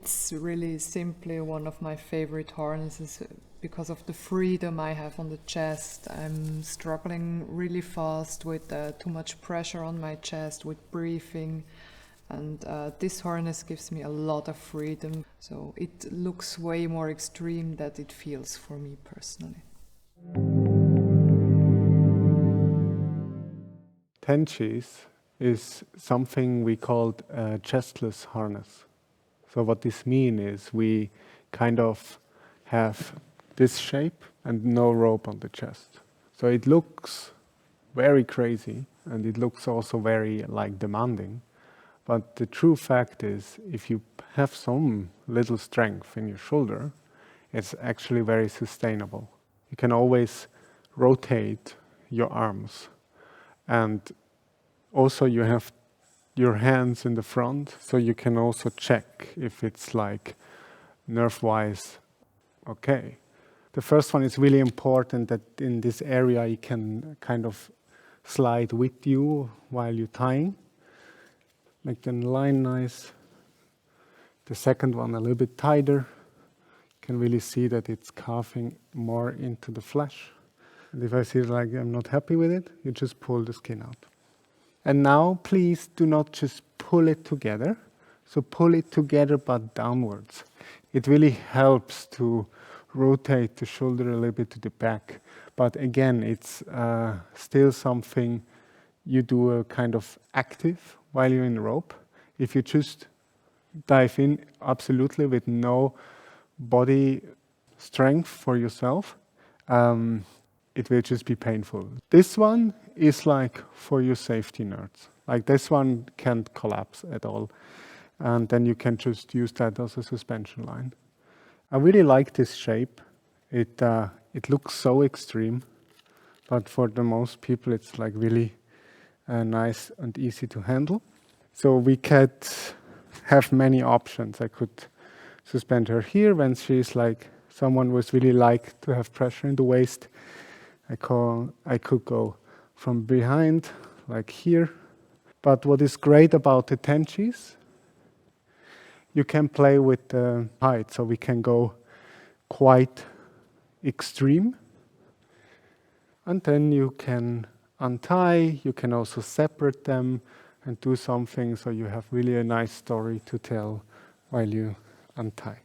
It's really simply one of my favorite harnesses because of the freedom I have on the chest. I'm struggling really fast with too much pressure on my chest, with breathing. And this harness gives me a lot of freedom. So it looks way more extreme than it feels for me personally. Tenshi's is something we called a chestless harness. So what this means is we kind of have this shape and no rope on the chest. So it looks very crazy and it looks also very demanding. But the true fact is, if you have some little strength in your shoulder, it's actually very sustainable. You can always rotate your arms. And also you have your hands in the front, so you can also check if it's nerve-wise okay. The first one is really important, that in this area you can kind of slide with you while you're tying. Make the line nice. The second one a little bit tighter. You can really see that it's carving more into the flesh. And if I see I'm not happy with it, you just pull the skin out. And now please do not just pull it together. So pull it together but downwards. It really helps to rotate the shoulder a little bit to the back. But again, it's still something you do a kind of active while you're in the rope. If you just dive in absolutely with no body strength for yourself, it will just be painful. This one is for your safety nerds. This one can't collapse at all. And then you can just use that as a suspension line. I really like this shape. It looks so extreme, but for the most people it's really nice and easy to handle. So we could have many options. I could suspend her here when she's someone was really to have pressure in the waist. I could go from behind, here. But what is great about the Tenshis, you can play with the height, so we can go quite extreme. And then you can untie, you can also separate them and do something so you have really a nice story to tell while you untie.